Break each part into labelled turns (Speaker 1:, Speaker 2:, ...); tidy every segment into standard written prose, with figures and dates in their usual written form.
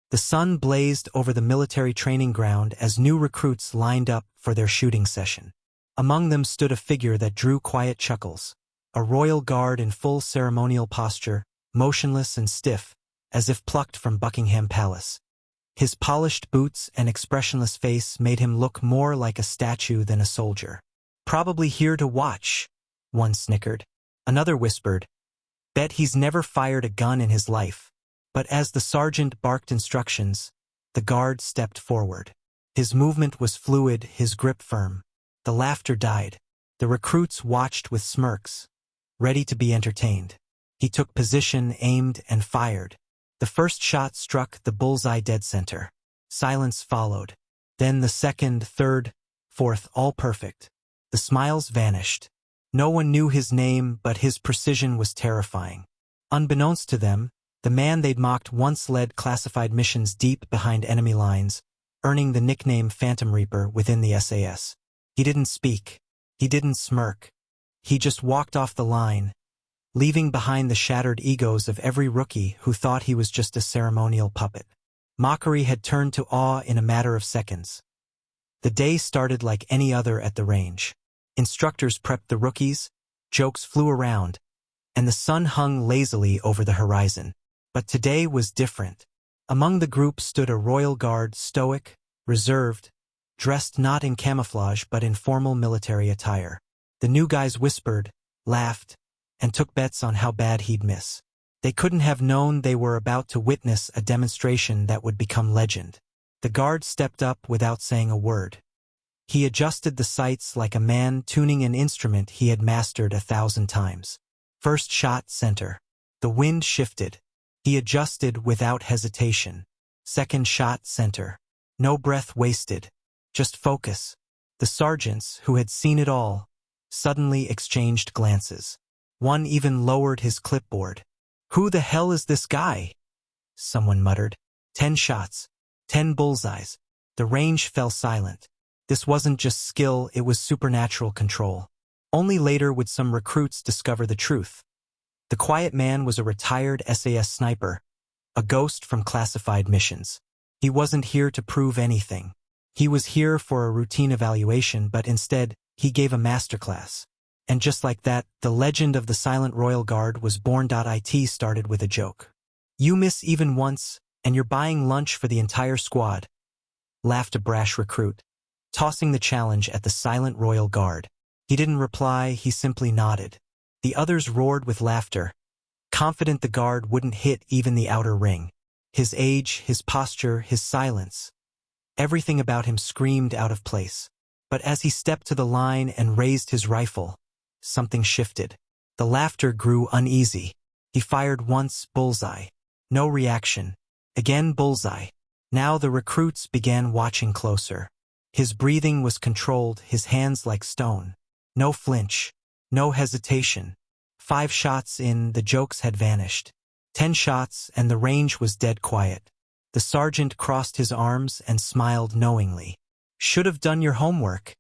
Speaker 1: The sun blazed over the military training ground as new recruits lined up for their shooting session. Among them stood a figure that drew quiet chuckles, a royal guard in full ceremonial posture, motionless and stiff, as if plucked from Buckingham Palace. His polished boots and expressionless face made him look more like a statue than a soldier. "Probably here to watch," one snickered. Another whispered, "Bet he's never fired a gun in his life." But as the sergeant barked instructions, the guard stepped forward. His movement was fluid, his grip firm. The laughter died. The recruits watched with smirks, ready to be entertained. He took position, aimed, and fired. The first shot struck the bullseye dead center. Silence followed. Then the second, third, fourth, all perfect. The smiles vanished. No one knew his name, but his precision was terrifying. Unbeknownst to them, the man they'd mocked once led classified missions deep behind enemy lines, earning the nickname Phantom Reaper within the SAS. He didn't speak. He didn't smirk. He just walked off the line, leaving behind the shattered egos of every rookie who thought he was just a ceremonial puppet. Mockery had turned to awe in a matter of seconds. The day started like any other at the range. Instructors prepped the rookies, jokes flew around, and the sun hung lazily over the horizon. But today was different. Among the group stood a royal guard, stoic, reserved, dressed not in camouflage but in formal military attire. The new guys whispered, laughed, and took bets on how bad he'd miss. They couldn't have known they were about to witness a demonstration that would become legend. The guard stepped up without saying a word. He adjusted the sights like a man tuning an instrument he had mastered 1,000 times. First shot, center. The wind shifted. He adjusted without hesitation. Second shot, center. No breath wasted. Just focus. The sergeants, who had seen it all, suddenly exchanged glances. One even lowered his clipboard. "Who the hell is this guy?" someone muttered. 10 shots. 10 bullseyes. The range fell silent. This wasn't just skill, it was supernatural control. Only later would some recruits discover the truth. The quiet man was a retired SAS sniper, a ghost from classified missions. He wasn't here to prove anything. He was here for a routine evaluation, but instead, he gave a masterclass. And just like that, the legend of the Silent Royal Guard was born. It started with a joke. "You miss even once, and you're buying lunch for the entire squad," laughed a brash recruit, tossing the challenge at the Silent Royal Guard. He didn't reply, he simply nodded. The others roared with laughter, confident the guard wouldn't hit even the outer ring. His age, his posture, his silence. Everything about him screamed out of place. But as he stepped to the line and raised his rifle, something shifted. The laughter grew uneasy. He fired once, bullseye. No reaction. Again, bullseye. Now the recruits began watching closer. His breathing was controlled, his hands like stone. No flinch. No hesitation. 5 shots in, the jokes had vanished. 10 shots, and the range was dead quiet. The sergeant crossed his arms and smiled knowingly. "Should have done your homework,"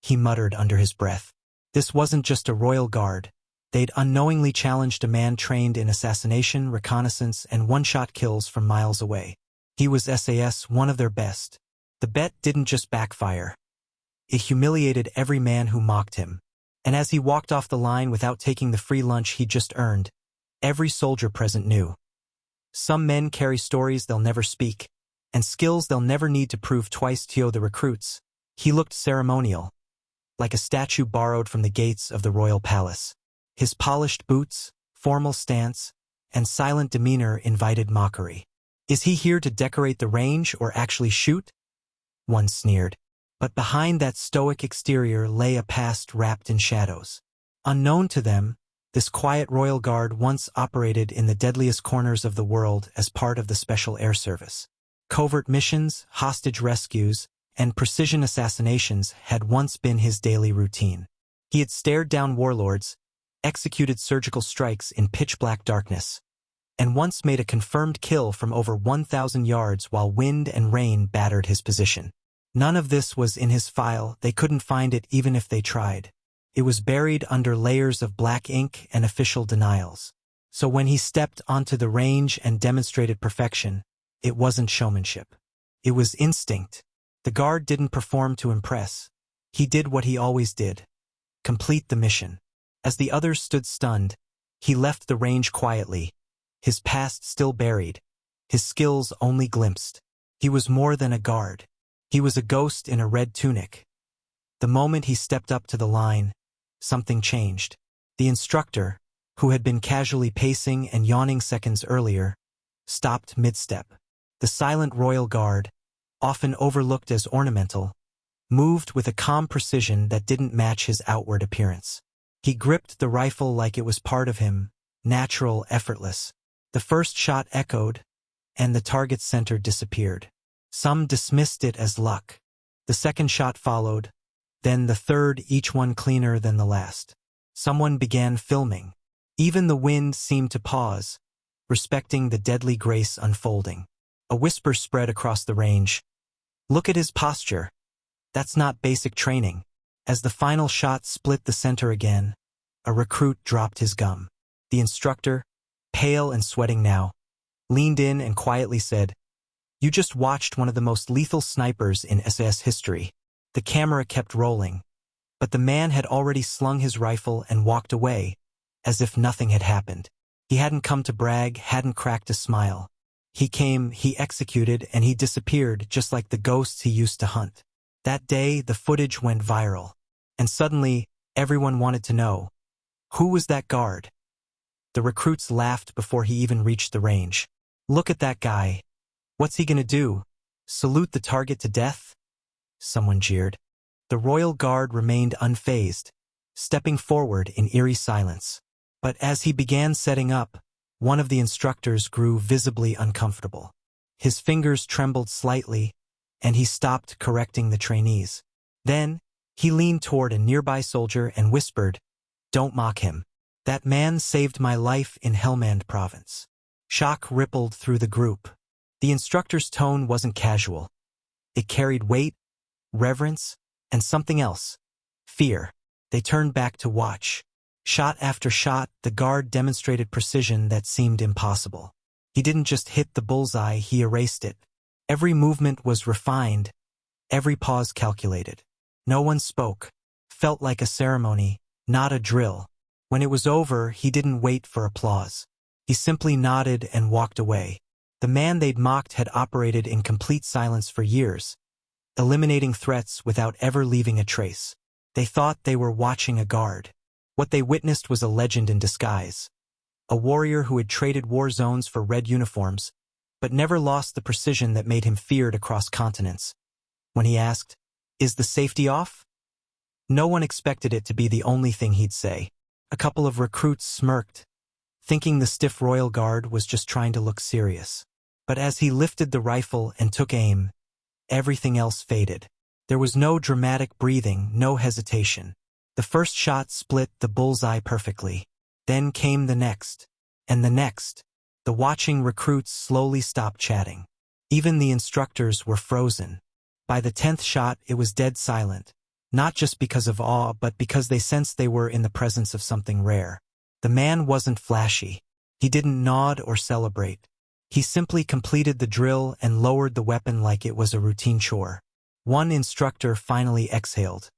Speaker 1: he muttered under his breath. This wasn't just a royal guard. They'd unknowingly challenged a man trained in assassination, reconnaissance, and one-shot kills from miles away. He was SAS, one of their best. The bet didn't just backfire. It humiliated every man who mocked him. And as he walked off the line without taking the free lunch he'd just earned, every soldier present knew. Some men carry stories they'll never speak, and skills they'll never need to prove twice to the recruits. He looked ceremonial, like a statue borrowed from the gates of the royal palace. His polished boots, formal stance, and silent demeanor invited mockery. "Is he here to decorate the range or actually shoot?" one sneered. But behind that stoic exterior lay a past wrapped in shadows. Unknown to them, this quiet royal guard once operated in the deadliest corners of the world as part of the Special Air Service. Covert missions, hostage rescues, and precision assassinations had once been his daily routine. He had stared down warlords, executed surgical strikes in pitch-black darkness, and once made a confirmed kill from over 1,000 yards while wind and rain battered his position. None of this was in his file, they couldn't find it even if they tried. It was buried under layers of black ink and official denials. So when he stepped onto the range and demonstrated perfection, It wasn't showmanship. It was instinct. The guard didn't perform to impress. He did what he always did. Complete the mission. As the others stood stunned, he left the range quietly, his past still buried, his skills only glimpsed. He was more than a guard. He was a ghost in a red tunic. The moment he stepped up to the line, something changed. The instructor, who had been casually pacing and yawning seconds earlier, stopped mid-step. The silent royal guard, often overlooked as ornamental, moved with a calm precision that didn't match his outward appearance. He gripped the rifle like it was part of him, natural, effortless. The first shot echoed, and the target's center disappeared. Some dismissed it as luck. The second shot followed, then the third, each one cleaner than the last. Someone began filming. Even the wind seemed to pause, respecting the deadly grace unfolding. A whisper spread across the range. "Look at his posture. That's not basic training." As the final shot split the center again, a recruit dropped his gum. The instructor, pale and sweating now, leaned in and quietly said, "You just watched one of the most lethal snipers in SAS history." The camera kept rolling, but the man had already slung his rifle and walked away, as if nothing had happened. He hadn't come to brag, hadn't cracked a smile. He came, he executed, and he disappeared just like the ghosts he used to hunt. That day, the footage went viral, and suddenly, everyone wanted to know, who was that guard? The recruits laughed before he even reached the range. "Look at that guy. What's he gonna do? Salute the target to death?" Someone jeered. The royal guard remained unfazed, stepping forward in eerie silence. But as he began setting up, one of the instructors grew visibly uncomfortable. His fingers trembled slightly, and he stopped correcting the trainees. Then, he leaned toward a nearby soldier and whispered, "Don't mock him. That man saved my life in Helmand province." Shock rippled through the group. The instructor's tone wasn't casual. It carried weight, reverence, and something else. Fear. They turned back to watch. Shot after shot, the guard demonstrated precision that seemed impossible. He didn't just hit the bullseye, he erased it. Every movement was refined, every pause calculated. No one spoke. Felt like a ceremony, not a drill. When it was over, he didn't wait for applause. He simply nodded and walked away. The man they'd mocked had operated in complete silence for years, eliminating threats without ever leaving a trace. They thought they were watching a guard. What they witnessed was a legend in disguise. A warrior who had traded war zones for red uniforms, but never lost the precision that made him feared across continents. When he asked, "Is the safety off?" no one expected it to be the only thing he'd say. A couple of recruits smirked, thinking the stiff royal guard was just trying to look serious. But as he lifted the rifle and took aim, everything else faded. There was no dramatic breathing, no hesitation. The first shot split the bullseye perfectly. Then came the next, and the next. The watching recruits slowly stopped chatting. Even the instructors were frozen. By the 10th shot, it was dead silent, not just because of awe, but because they sensed they were in the presence of something rare. The man wasn't flashy. He didn't nod or celebrate. He simply completed the drill and lowered the weapon like it was a routine chore. One instructor finally exhaled.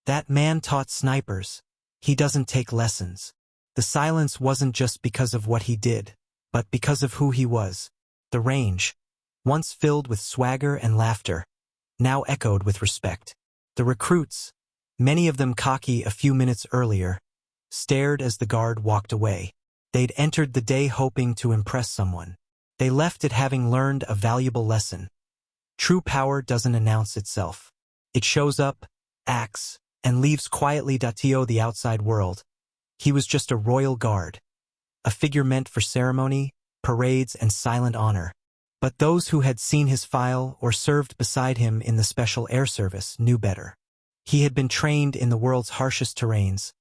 Speaker 1: "That man taught snipers. He doesn't take lessons." The silence wasn't just because of what he did, but because of who he was. The range, once filled with swagger and laughter, now echoed with respect. The recruits, many of them cocky a few minutes earlier, stared as the guard walked away. They'd entered the day hoping to impress someone. They left it having learned a valuable lesson. True power doesn't announce itself. It shows up, acts, and leaves quietly to the outside world. He was just a royal guard, a figure meant for ceremony, parades, and silent honor. But those who had seen his file or served beside him in the Special Air Service knew better. He had been trained in the world's harshest terrains,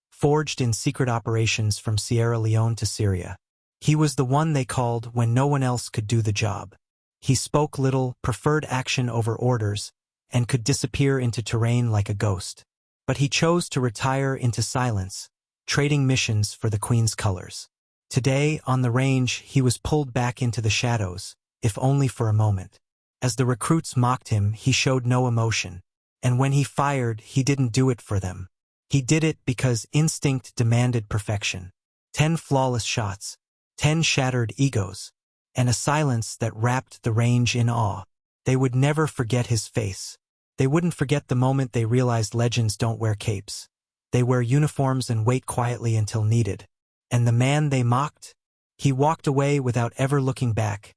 Speaker 1: forged in secret operations from Sierra Leone to Syria. He was the one they called when no one else could do the job. He spoke little, preferred action over orders, and could disappear into terrain like a ghost. But he chose to retire into silence, trading missions for the Queen's colors. Today, on the range, he was pulled back into the shadows, if only for a moment. As the recruits mocked him, he showed no emotion. And when he fired, he didn't do it for them. He did it because instinct demanded perfection. 10 flawless shots, 10 shattered egos, and a silence that wrapped the range in awe. They would never forget his face. They wouldn't forget the moment they realized legends don't wear capes. They wear uniforms and wait quietly until needed. And the man they mocked? He walked away without ever looking back,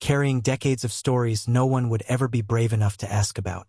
Speaker 1: carrying decades of stories no one would ever be brave enough to ask about.